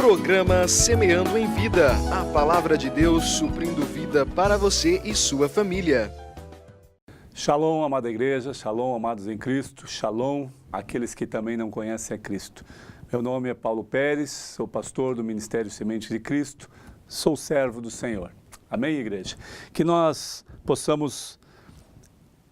Programa Semeando em Vida, a palavra de Deus suprindo vida para você e sua família. Shalom, amada igreja, shalom, amados em Cristo, shalom, aqueles que também não conhecem a Cristo. Meu nome é Paulo Pérez, sou pastor do Ministério Semente de Cristo, sou servo do Senhor. Amém, igreja? Que nós possamos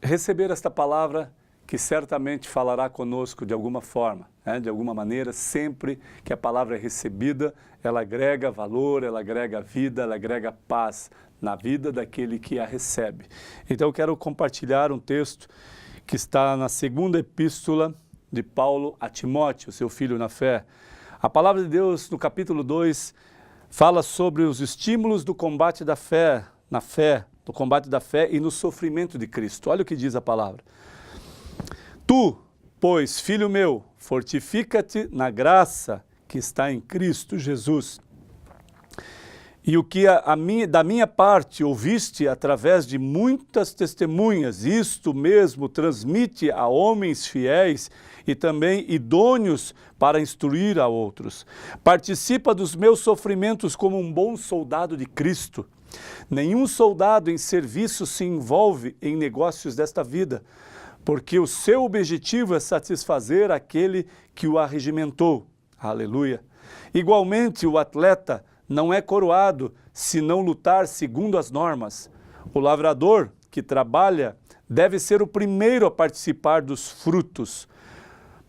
receber esta palavra que certamente falará conosco de alguma forma, de alguma maneira. Sempre que a palavra é recebida, ela agrega valor, ela agrega vida, ela agrega paz na vida daquele que a recebe. Então eu quero compartilhar um texto que está na segunda epístola de Paulo a Timóteo, seu filho na fé. A palavra de Deus, no capítulo 2, fala sobre os estímulos do combate da fé, no combate da fé e no sofrimento de Cristo. Olha o que diz a palavra. Tu, pois, filho meu, fortifica-te na graça que está em Cristo Jesus. E o que da minha parte ouviste através de muitas testemunhas, isto mesmo transmite a homens fiéis e também idôneos para instruir a outros. Participa dos meus sofrimentos como um bom soldado de Cristo. Nenhum soldado em serviço se envolve em negócios desta vida, porque o seu objetivo é satisfazer aquele que o arregimentou. Aleluia! Igualmente, o atleta não é coroado se não lutar segundo as normas. O lavrador que trabalha deve ser o primeiro a participar dos frutos.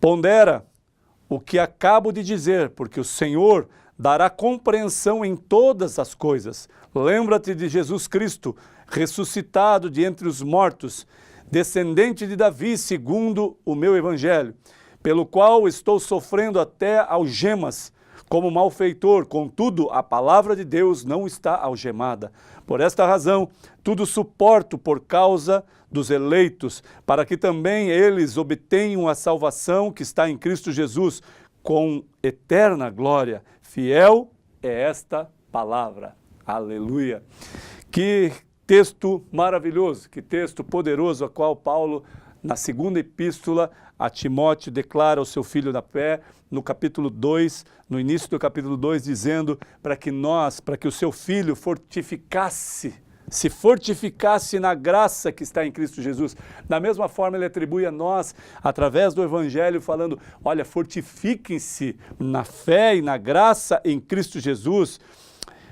Pondera o que acabo de dizer, porque o Senhor dará compreensão em todas as coisas. Lembra-te de Jesus Cristo, ressuscitado de entre os mortos, descendente de Davi, segundo o meu evangelho, pelo qual estou sofrendo até algemas, como malfeitor. Contudo, a palavra de Deus não está algemada. Por esta razão, tudo suporto por causa dos eleitos, para que também eles obtenham a salvação que está em Cristo Jesus, com eterna glória. Fiel é esta palavra. Aleluia! Que texto maravilhoso, que texto poderoso, a qual Paulo, na segunda epístola a Timóteo, declara ao seu filho na fé, no capítulo 2, no início do capítulo 2, dizendo para que o seu filho se fortificasse na graça que está em Cristo Jesus. Da mesma forma, ele atribui a nós, através do Evangelho, falando, olha, fortifiquem-se na fé e na graça em Cristo Jesus.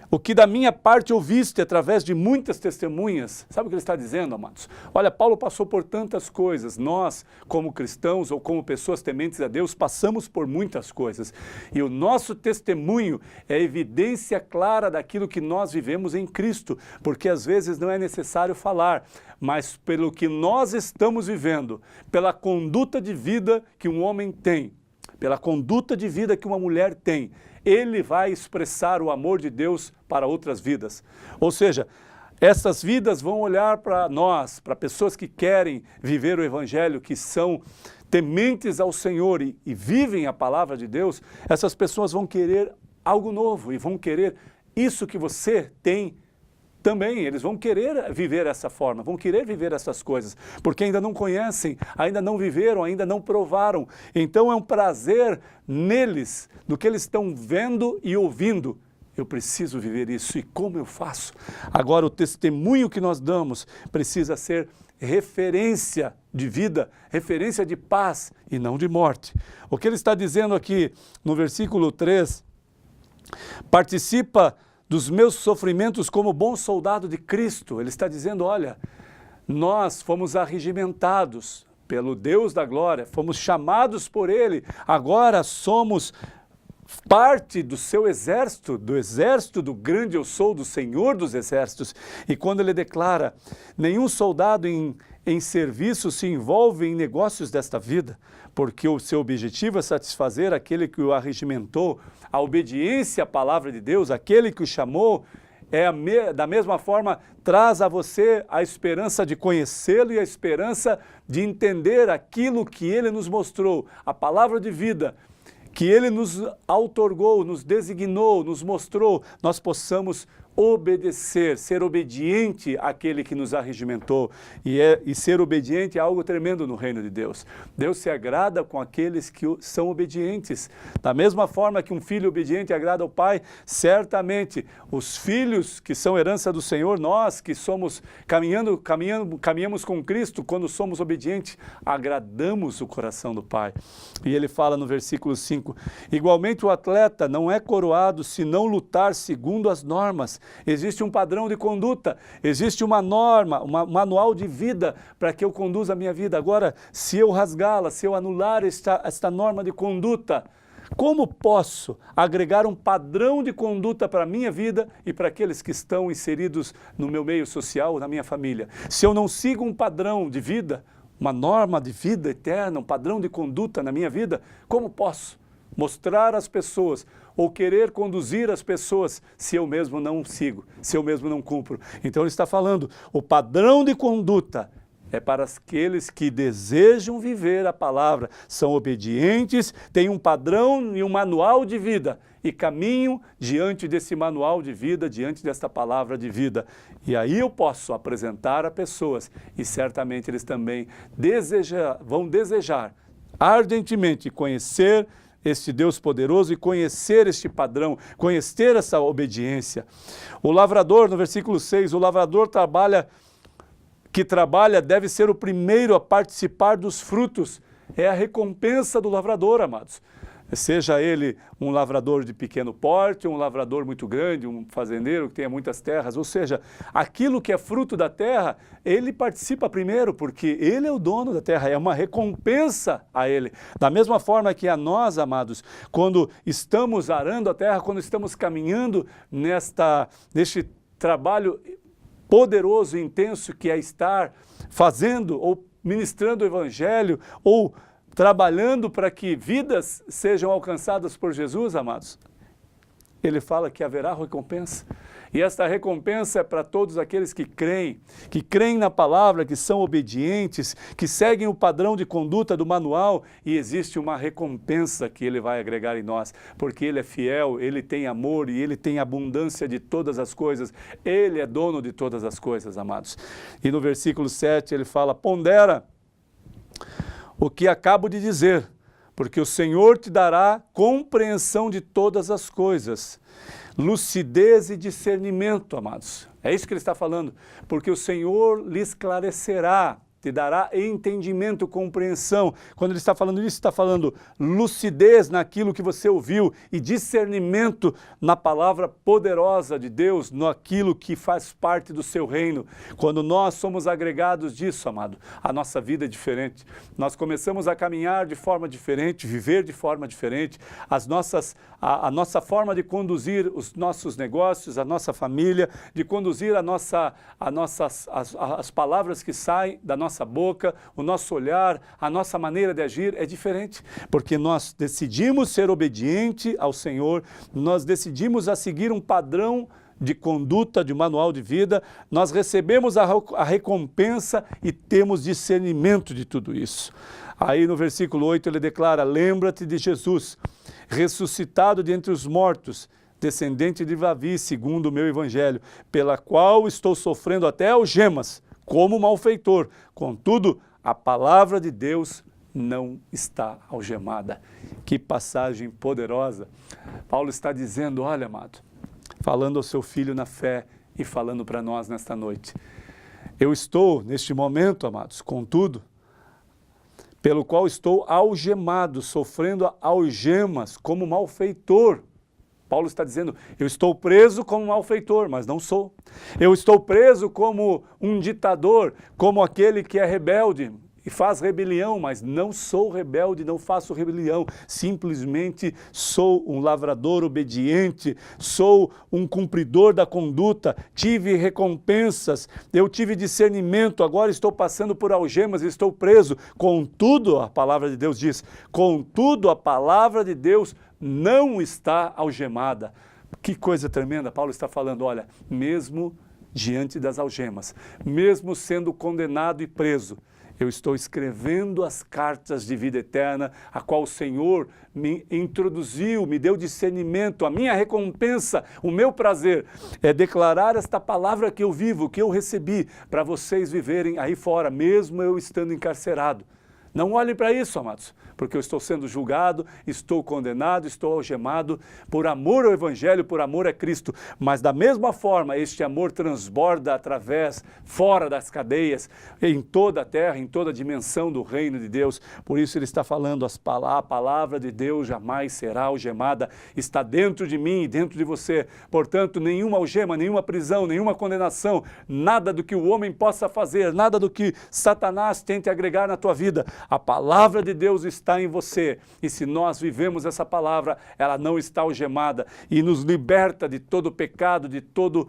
O que da minha parte ouviste através de muitas testemunhas. Sabe o que ele está dizendo, amados? Olha, Paulo passou por tantas coisas. Nós, como cristãos ou como pessoas tementes a Deus, passamos por muitas coisas. E o nosso testemunho é evidência clara daquilo que nós vivemos em Cristo. Porque às vezes não é necessário falar, mas pelo que nós estamos vivendo, pela conduta de vida que um homem tem, pela conduta de vida que uma mulher tem, ele vai expressar o amor de Deus para outras vidas. Ou seja, essas vidas vão olhar para nós, para pessoas que querem viver o Evangelho, que são tementes ao Senhor e vivem a palavra de Deus. Essas pessoas vão querer algo novo e vão querer isso que você tem também. Eles vão querer viver essa forma, vão querer viver essas coisas, porque ainda não conhecem, ainda não viveram, ainda não provaram. Então é um prazer neles, do que eles estão vendo e ouvindo. Eu preciso viver isso. E como eu faço? Agora, o testemunho que nós damos precisa ser referência de vida, referência de paz e não de morte. O que ele está dizendo aqui no versículo 3, participa dos meus sofrimentos como bom soldado de Cristo. Ele está dizendo, olha, nós fomos arregimentados pelo Deus da glória, fomos chamados por Ele, agora somos parte do seu exército, do exército do grande eu sou, do Senhor dos exércitos. E quando ele declara, nenhum soldado em serviço se envolve em negócios desta vida, porque o seu objetivo é satisfazer aquele que o arregimentou. A obediência à palavra de Deus, aquele que o chamou, da mesma forma, traz a você a esperança de conhecê-lo e a esperança de entender aquilo que ele nos mostrou, a palavra de vida, que ele nos outorgou, nos designou, nos mostrou, nós possamos obedecer, ser obediente àquele que nos arregimentou. E ser obediente é algo tremendo no reino de Deus. Deus se agrada com aqueles que são obedientes. Da mesma forma que um filho obediente agrada ao pai, certamente os filhos que são herança do Senhor, nós que somos caminhamos com Cristo, quando somos obedientes, agradamos o coração do Pai. E ele fala no versículo 5, igualmente o atleta não é coroado se não lutar segundo as normas. Existe um padrão de conduta, existe uma norma, um manual de vida para que eu conduza a minha vida. Agora, se eu rasgá-la, se eu anular esta norma de conduta, como posso agregar um padrão de conduta para a minha vida e para aqueles que estão inseridos no meu meio social, na minha família? Se eu não sigo um padrão de vida, uma norma de vida eterna, um padrão de conduta na minha vida, como posso mostrar às pessoas ou querer conduzir as pessoas se eu mesmo não sigo, se eu mesmo não cumpro? Então ele está falando, o padrão de conduta é para aqueles que desejam viver a palavra, são obedientes, têm um padrão e um manual de vida e caminham diante desse manual de vida, diante desta palavra de vida. E aí eu posso apresentar a pessoas e certamente eles também vão desejar ardentemente conhecer este Deus poderoso e conhecer este padrão, conhecer essa obediência. O lavrador, no versículo 6, o lavrador que trabalha deve ser o primeiro a participar dos frutos. É a recompensa do lavrador, amados. Seja ele um lavrador de pequeno porte, um lavrador muito grande, um fazendeiro que tenha muitas terras, ou seja, aquilo que é fruto da terra, ele participa primeiro, porque ele é o dono da terra, é uma recompensa a ele. Da mesma forma que a nós, amados, quando estamos arando a terra, quando estamos caminhando neste trabalho poderoso e intenso que é estar fazendo ou ministrando o evangelho ou trabalhando para que vidas sejam alcançadas por Jesus, amados, ele fala que haverá recompensa. E esta recompensa é para todos aqueles que creem na palavra, que são obedientes, que seguem o padrão de conduta do manual, e existe uma recompensa que ele vai agregar em nós, porque ele é fiel, ele tem amor e ele tem abundância de todas as coisas. Ele é dono de todas as coisas, amados. E no versículo 7 ele fala, pondera o que acabo de dizer, porque o Senhor te dará compreensão de todas as coisas, lucidez e discernimento, amados. É isso que ele está falando, porque o Senhor lhe esclarecerá, te dará entendimento, compreensão. Quando ele está falando isso, está falando lucidez naquilo que você ouviu e discernimento na palavra poderosa de Deus, naquilo que faz parte do seu reino. Quando nós somos agregados disso, amado, a nossa vida é diferente. Nós começamos a caminhar de forma diferente, viver de forma diferente, a nossa forma de conduzir os nossos negócios, a nossa família, de conduzir as palavras que saem da nossa boca, o nosso olhar, a nossa maneira de agir é diferente, porque nós decidimos ser obediente ao Senhor, nós decidimos a seguir um padrão de conduta, de manual de vida, nós recebemos a recompensa e temos discernimento de tudo isso. Aí no versículo 8 ele declara, lembra-te de Jesus, ressuscitado de entre os mortos, descendente de Davi, segundo o meu evangelho, pela qual estou sofrendo até algemas, como malfeitor. Contudo, a palavra de Deus não está algemada. Que passagem poderosa. Paulo está dizendo, olha, amado, falando ao seu filho na fé e falando para nós nesta noite. Eu estou, neste momento, amados, contudo, pelo qual estou algemado, sofrendo algemas como malfeitor. Paulo está dizendo, eu estou preso como malfeitor, mas não sou. Eu estou preso como um ditador, como aquele que é rebelde e faz rebelião, mas não sou rebelde, não faço rebelião. Simplesmente sou um lavrador obediente, sou um cumpridor da conduta, tive recompensas, eu tive discernimento, agora estou passando por algemas, estou preso. Contudo, a palavra de Deus diz, contudo a palavra de Deus não está algemada. Que coisa tremenda, Paulo está falando, olha, mesmo diante das algemas, mesmo sendo condenado e preso, Eu estou escrevendo as cartas de vida eterna, a qual o Senhor me introduziu, me deu discernimento. A minha recompensa, o meu prazer é declarar esta palavra que eu vivo, que eu recebi, para vocês viverem aí fora, mesmo eu estando encarcerado. Não olhem para isso, amados, porque eu estou sendo julgado, estou condenado, estou algemado por amor ao Evangelho, por amor a Cristo. Mas da mesma forma, este amor transborda através, fora das cadeias, em toda a terra, em toda a dimensão do reino de Deus. Por isso ele está falando, a palavra de Deus jamais será algemada, está dentro de mim e dentro de você. Portanto, nenhuma algema, nenhuma prisão, nenhuma condenação, nada do que o homem possa fazer, nada do que Satanás tente agregar na tua vida. A palavra de Deus está em você, e se nós vivemos essa palavra, ela não está algemada e nos liberta de todo pecado, de toda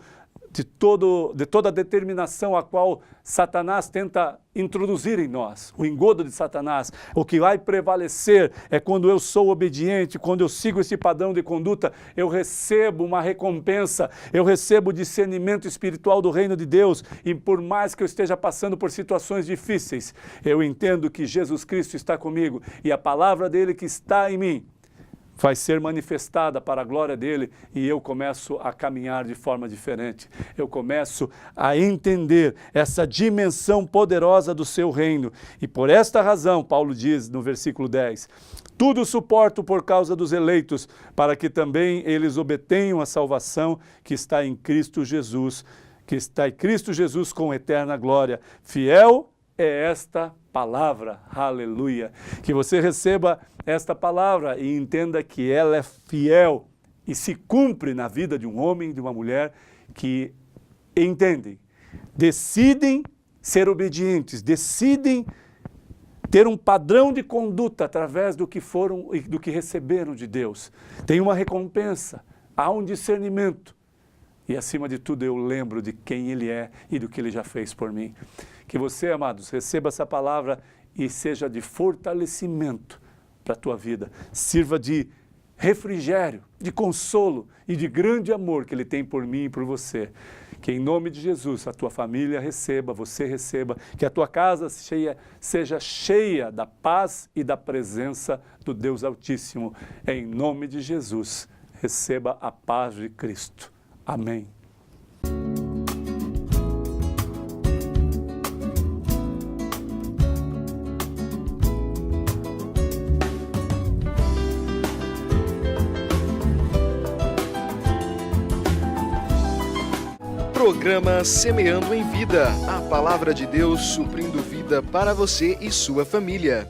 a determinação a qual Satanás tenta introduzir em nós, o engodo de Satanás. O que vai prevalecer é quando eu sou obediente, quando eu sigo esse padrão de conduta, eu recebo uma recompensa, eu recebo o discernimento espiritual do reino de Deus, e por mais que eu esteja passando por situações difíceis, eu entendo que Jesus Cristo está comigo e a palavra dele que está em mim vai ser manifestada para a glória dele, e eu começo a caminhar de forma diferente. Eu começo a entender essa dimensão poderosa do seu reino. E por esta razão, Paulo diz no versículo 10, tudo suporto por causa dos eleitos, para que também eles obtenham a salvação que está em Cristo Jesus, com eterna glória. Fiel é esta palavra, aleluia. Que você receba esta palavra e entenda que ela é fiel e se cumpre na vida de um homem e de uma mulher que entendem, decidem ser obedientes, decidem ter um padrão de conduta através do que foram e do que receberam de Deus. Tem uma recompensa, há um discernimento. E acima de tudo eu lembro de quem Ele é e do que Ele já fez por mim. Que você, amados, receba essa palavra e seja de fortalecimento para a tua vida. Sirva de refrigério, de consolo e de grande amor que Ele tem por mim e por você. Que em nome de Jesus a tua família receba, você receba, que a tua casa seja cheia da paz e da presença do Deus Altíssimo. Em nome de Jesus, receba a paz de Cristo. Amém. Programa Semeando em Vida, a palavra de Deus suprindo vida para você e sua família.